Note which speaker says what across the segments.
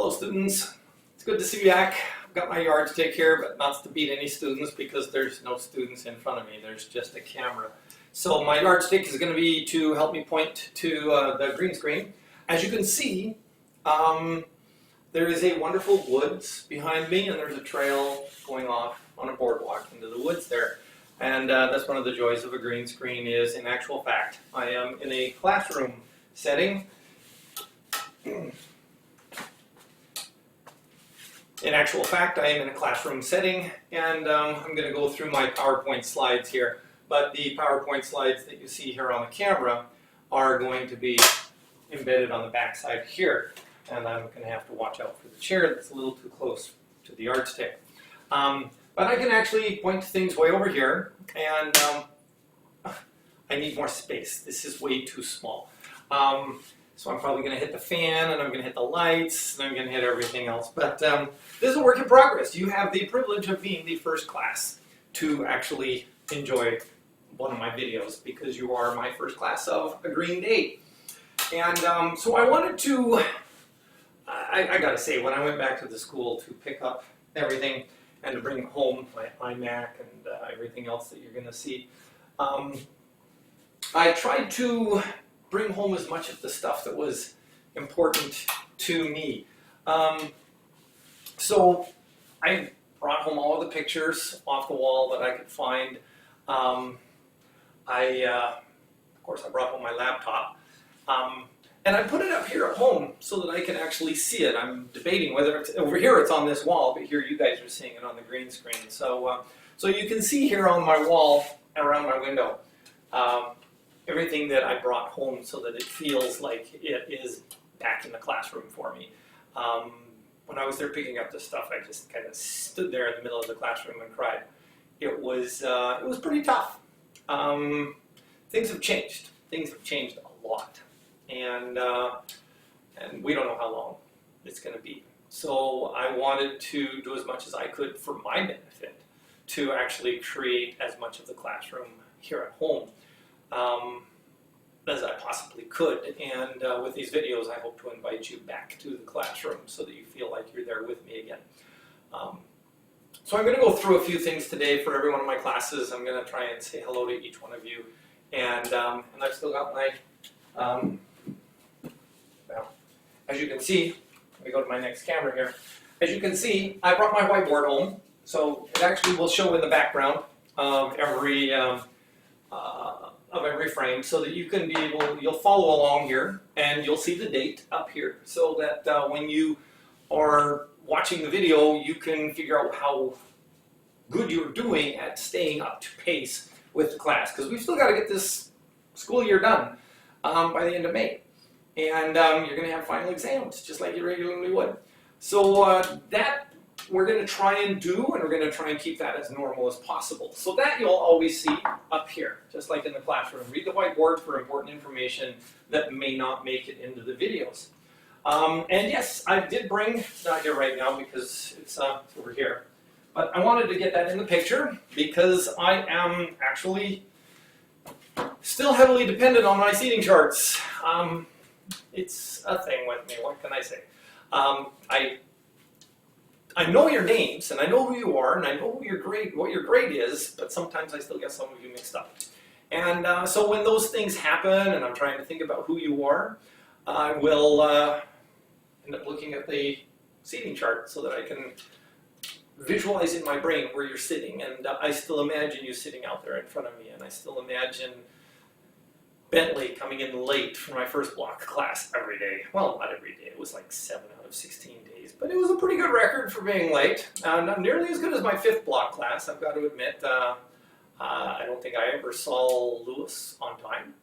Speaker 1: Hello students, it's good to see you back. I've got my yardstick here, but not to beat any students because there's no students in front of me, there's just a camera. So my yardstick is going to be to help me point to the green screen. As you can see, there is a wonderful woods behind me, and there's a trail going off on a boardwalk into the woods there. And that's one of the joys of a green screen is, in actual fact, I am in a classroom setting. In actual fact, I am in a classroom setting, and I'm going to go through my PowerPoint slides here. But the PowerPoint slides that you see here on the camera are going to be embedded on the back side here. And I'm going to have to watch out for the chair that's a little too close to the yardstick. But I can actually point to things way over here, and I need more space. This is way too small. So I'm probably going to hit the fan, and I'm going to hit the lights, and I'm going to hit everything else. But this is a work in progress. You have the privilege of being the first class to actually enjoy one of my videos because you are my first class of a green day. And so I wanted to, I got to say, when I went back to the school to pick up everything and to bring home my iMac and everything else that you're going to see, I tried to bring home as much of the stuff that was important to me. So I brought home all of the pictures off the wall that I could find. Of course, I brought home my laptop. And I put it up here at home so that I can actually see it. I'm debating whether it's over here, it's on this wall, but here you guys are seeing it on the green screen. So, so you can see here on my wall around my window everything that I brought home so that it feels like it is back in the classroom for me. When I was there picking up this stuff, I just kind of stood there in the middle of the classroom and cried. It was pretty tough. Things have changed. Things have changed a lot. And we don't know how long it's going to be. So I wanted to do as much as I could for my benefit to actually create as much of the classroom here at home as I possibly could. And with these videos, I hope to invite you back to the classroom so that you feel like you're there with me again. So I'm going to go through a few things today for every one of my classes. I'm going to try and say hello to each one of you. And I've still got my... Well, as you can see, let me go to my next camera here. As you can see, I brought my whiteboard home, so it actually will show in the background of every frame, so that you can be able, you'll follow along here, and you'll see the date up here, so that when you are watching the video, you can figure out how good you're doing at staying up to pace with the class, because we've still got to get this school year done by the end of May. And you're going to have final exams, just like you regularly would. So that we're going to try and do, and we're going to try and keep that as normal as possible. So that you'll always see up here, just like in the classroom. Read the whiteboard for important information that may not make it into the videos. And yes, I did bring, it's not here right now because it's over here, but I wanted to get that in the picture because I am actually still heavily dependent on my seating charts. It's a thing with me, what can I say? I know your names, and I know who you are, and I know what your grade is, but sometimes I still get some of you mixed up. And so when those things happen, and I'm trying to think about who you are, I will end up looking at the seating chart so that I can visualize in my brain where you're sitting. And I still imagine you sitting out there in front of me, and I still imagine Bentley coming in late for my first block class every day. Well, not every day. It was like 7 out of 16 days. But it was a pretty good record for being late. Not nearly as good as my 5th block class, I've got to admit. I don't think I ever saw Lewis on time.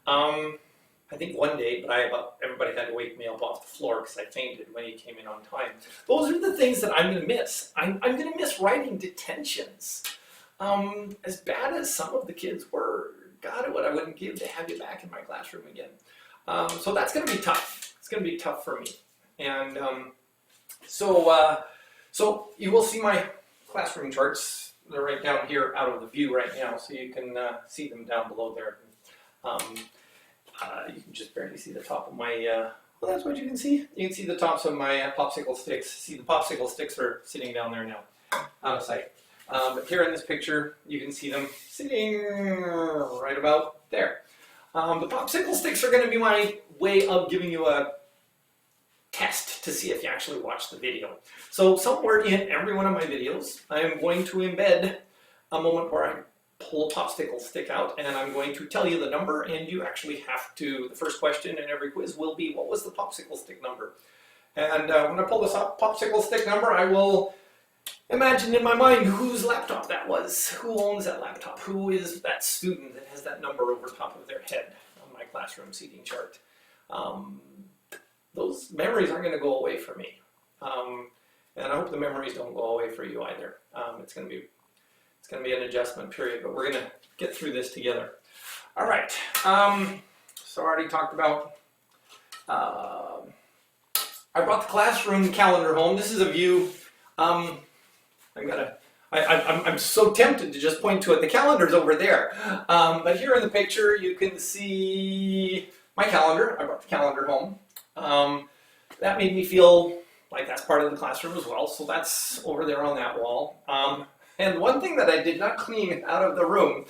Speaker 1: I think one day, but everybody had to wake me up off the floor because I fainted when he came in on time. Those are the things that I'm going to miss. I'm going to miss writing detentions. As bad as some of the kids were, God, what I wouldn't give to have you back in my classroom again. So that's going to be tough. It's going to be tough for me. And so you will see my classroom charts. They're right down here out of the view right now, so you can see them down below there. You can just barely see the top of my Well, that's what you can see. You can see the tops of my popsicle sticks. See, the popsicle sticks are sitting down there now, out of sight. But here in this picture, you can see them sitting right about there. The popsicle sticks are going to be my way of giving you a test to see if you actually watch the video. So somewhere in every one of my videos, I am going to embed a moment where I pull a popsicle stick out, and I'm going to tell you the number, and you actually have to, the first question in every quiz will be, what was the popsicle stick number? And when I pull this popsicle stick number, I will imagine in my mind whose laptop that was, who owns that laptop, who is that student that has that number over top of their head on my classroom seating chart. Those memories aren't going to go away for me, and I hope the memories don't go away for you either. It's going to be an adjustment period, but we're going to get through this together. All right. So I already talked about. I brought the classroom calendar home. This is a view. I'm so tempted to just point to it. The calendar's over there, but here in the picture you can see my calendar. I brought the calendar home. That made me feel like that's part of the classroom as well. So that's over there on that wall. And one thing that I did not clean out of the room,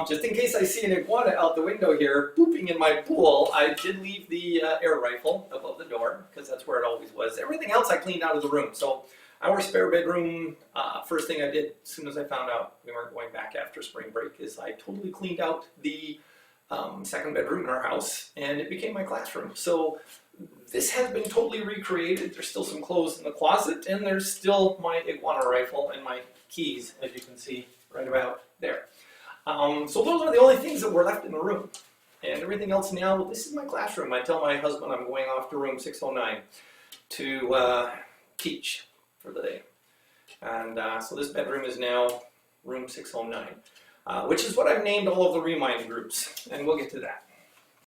Speaker 1: just in case I see an iguana out the window here pooping in my pool, I did leave the air rifle above the door because that's where it always was. Everything else I cleaned out of the room. So our spare bedroom, first thing I did as soon as I found out we weren't going back after spring break is I totally cleaned out the second bedroom in our house, and it became my classroom. So this has been totally recreated. There's still some clothes in the closet, and there's still my iguana rifle and my keys, as you can see right about there. So those are the only things that were left in the room. And everything else now, this is my classroom. I tell my husband I'm going off to room 609 to teach for the day. And so this bedroom is now room 609, which is what I've named all of the Remind groups, and we'll get to that.